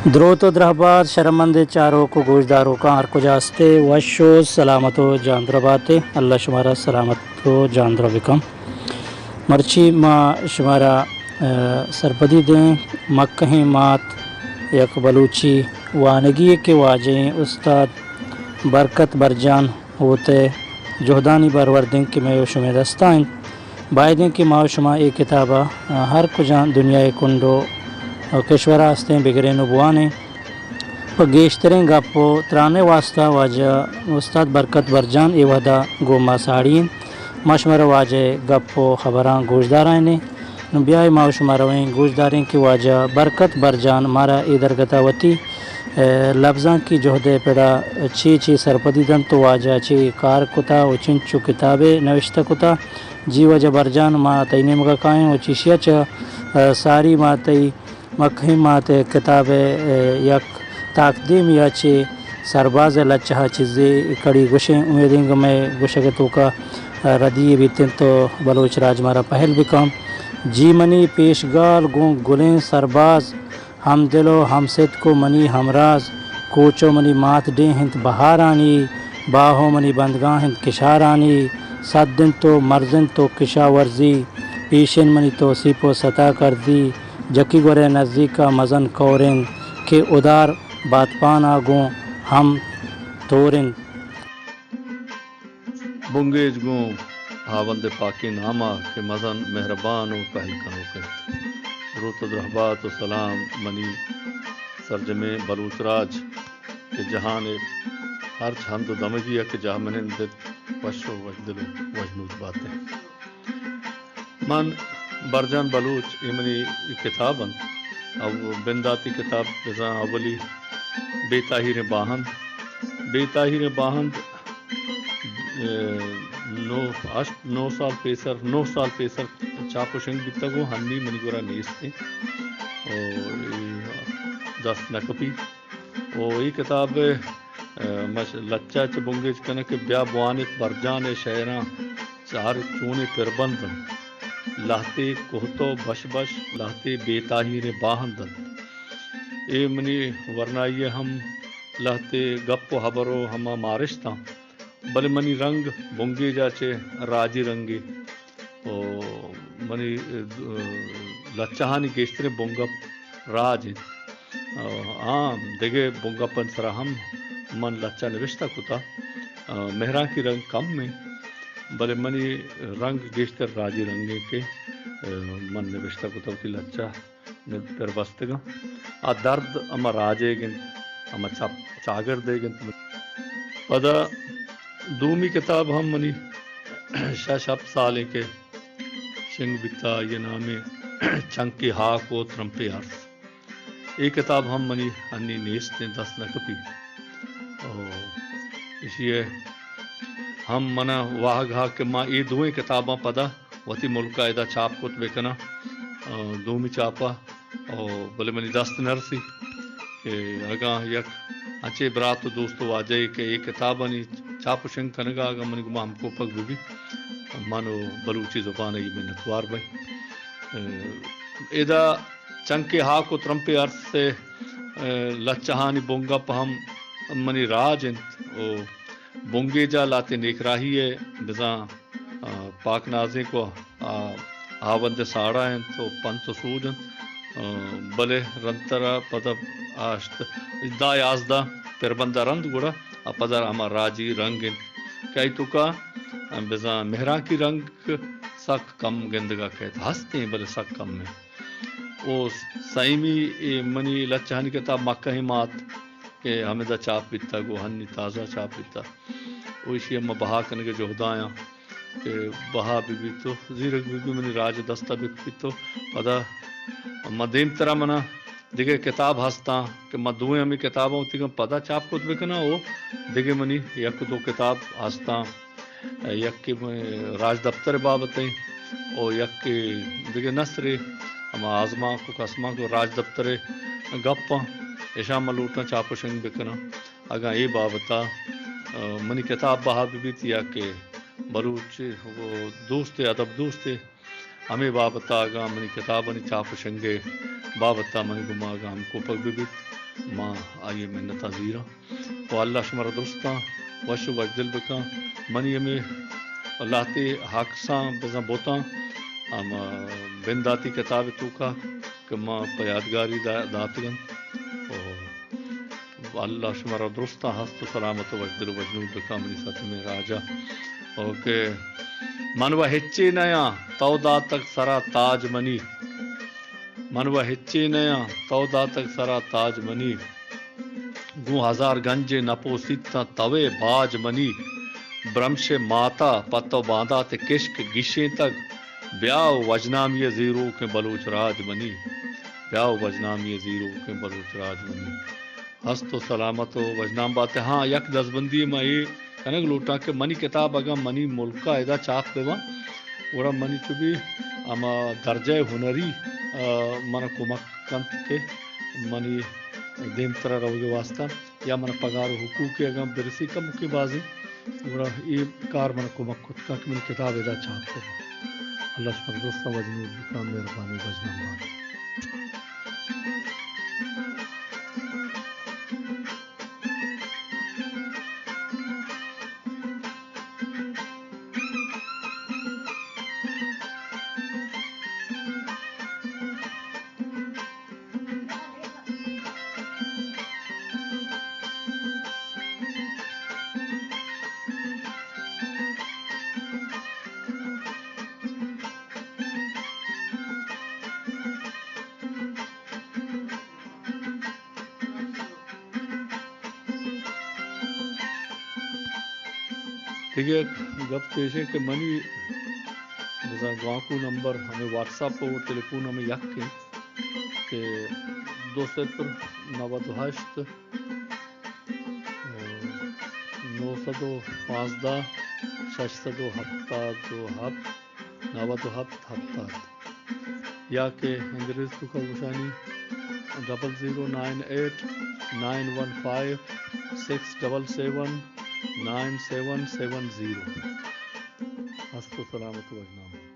درود و درہباد شرمند چاروں کو گوشداروں کا ہر کجاستے وشو سلامت و جاندرباتے اللہ شمارا سلامت و جاندر بکم مرچی ما شمارا سرپدی دیں مکہ مات یک بلوچی وانگی کے واجیں استاد برکت برجان ہوتے جہدانی بروردن کے میں شمع دستائیں بائدیں کہ ما شما ایک کتابہ ہر کجان دنیا کنڈو کشورہ ہستیں بگرین و بوانے و گیشترین گپو ترانے واسطہ واجہ استاد برکت برجان ای وحدہ گوما ساڑین مشمر واجہ گپو خبران گوشدارائنے بیائی ما شمارویں گوشداریں کی واجہ برکت برجان مارا ای درگتاوتی لفظاں کی جہدے پیڑا چی سرپدی دن تو واجہ چی کار کتا و چنچو کتابیں نوشتہ کتا جی وجہ برجان ما تینے مگا کائیں و چیشیا چا ساری ما تی مکہ مات کتاب یک تقدیم یا چی سرباز لچہ چیزیں کڑی گوشیں امیدیں گا میں گوشہ تو کا ردی بیتن تو بلوچ راج مارا پہل بکم جی منی پیشگال گوں گلیں سرباز ہم دلو ہم صد کو منی ہمراز کوچو منی مات ڈیں ہند بہارانی باہو منی بندگاں ہند کشارانی صد دن تو مرزن تو کشا ورزی پیشن منی تو سیپو ستا کر دی جکی گورے نزدیکا مزن کورن کہ ادار بات پانا گوں ہم تورن بنگیج گوں ہاوند پاکی نامہ کہ مزن مہربان و پہل کنو کے درود و درہبات و سلام منی سرجمے بلوچ راج کہ جہان ہر چھند و دمگی ہے کہ جہاں منندت وشو وجدلو وجنود باتیں من برجان بلوچ ایمنی کتابن او بنداتی کتاب بزاں اولی بے طاہر باہند 9 سال پیسر چاپ و شنگ بیتگو ہنی منی گورا نیستے دست نکپی او ای کتاب لچا چ بنگیج کنک بیا بوانت برجان شہراں چار چونے پربندن لہتے کوہتو بش بش لہتے بے طاہر باہندن اے منی ورنائی ہم لہتے گپ و حبرو ہما مارشتاں بلے منی رنگ بنگے جاچے راجی رنگی او منی لچہانی گیشترے بنگپ راج عام دگے بنگپن سرا ہم من لچہ نوشتہ کتا مہراں کی رنگ کم میں بلے منی رنگ گیشتر راجی رنگے کے من نوشتہ کتا ہوتی لچہ پر بستگا آ درد اما راجے گن اما چاگر دے گن پدا دومی کتاب ہم منی شپ سالے کے شنگ بتا یہ نامے چنکی ہاک و ترمپے عرص یہ کتاب ہم منی انی نیستیں دست نکپی اسی ہے ہم منا واہ گھا کہ ماں یہ دوئیں کتاباں پدا وتی ملکہ ادا چاپ کت بکنا دومی چاپا اور بلے منی دست نرسی کہ اگاں یک اچھے برات دوستو واجہ کہ یہ کتاب انی چاپ شنگ کنگا آگا منی گما ہم کو پک بھی مانو بلوچی زبان ای میں نتوار بھائی ادا چنکے ہاک و ترمپے عرص سے لچہانی بونگا پہم منی راج انت او بونگے جا لاتے نیک راہی ہے بزاں پاک نازیں کو آوند ساڑا ہیں تو پنت و سوجن بلے رنترا پدب آشت دا یازدہ پر بندہ رند گوڑا پدر اما راجی رنگ کئی تو کا بزاں مہراں کی رنگ سک کم گندگا کہت ہستے ہیں بلے سک کم میں او سائمی منی لچہانی کتاب مکہ مات کہ ہمیں دا چاپ بیتا گو ہنی تازہ چاپ بیتا اوشی اما بہا کنگے جہدایاں کہ بہا بھی تو زیرک بھی منی راج دستہ بھی تو پدا مدیم طرح منا دیگے کتاب ہستا کہ مدوئیں ہمیں کتابوں ہوتی کہ پدا چاپ کت بکنا او دیگے منی یک دو کتاب ہستا یک کی راج دفتر بابتیں او یک کی دیگے نصرے ہما آزما کو قسمہ کو راج دفتر گپاں ایشا ملوٹنا چاپ شنگ بکنا اگاں ای بابتا منی کتاب بہا بھی تیا کہ بلوچ وہ دوست ادب دوست ہمیں بابتا آگاں منی کتاب منی چاپ شنگے بابتا منی گما آگاں ہم کو پک بھی ما آئیے منت زیرہ و اللہ شمار درستاں وشو وجدل بکاں منی میں لاتے حق ساں بزاں بوتاں ہم بنداتی کتاب تو کا کہ ماں پہ یادگاری داتگن و اللہ شمار درستاں ہست و سلامت و وجدل و وجنود بکاں منی ساتھ میں راجا اور کہ منوا ہچے نیا تودا تک سرا تاج منی منوا ہچے نیا تودا تک سرا تاج منی گو ہزار گنجے نپو سیتا توے باج منی برمش ماتا پتو باندھا تے کشک گشیں تک بیاو وجنامی زیرو کے بلوچ راج منی بیاو وجنامی زیرو کے بلوچ راج منی ہست و سلامت و وجنام بات ہاں یک دزبندی میں یہ کنگ لوٹا کہ منی کتاب اگا منی ملکہ ادا چاپ دیوا وڑا منی چوبی اما درجہ ہنری من کمک کنت کے منی دیم طرح روگے واسطہ یا من پگار و حقوق اگا برسی کم کی بازی وڑا یہ کار من کمک کت کا کہ منی کتاب ادا چاپ دیوا اللہ شکر دوستہ وجنود بکا مہربانی وجنام بات ٹھیک ہے گپ پیش ہے کہ منی جیسا گاؤں کو نمبر ہمیں واٹس ایپ اور ٹیلی فون ہمیں یک کے کہ 2-0-9-8 915 672 9-7 یا کہ انگریز کو خبشانی 0098 915 677 9770 ہست و سلامت وجنام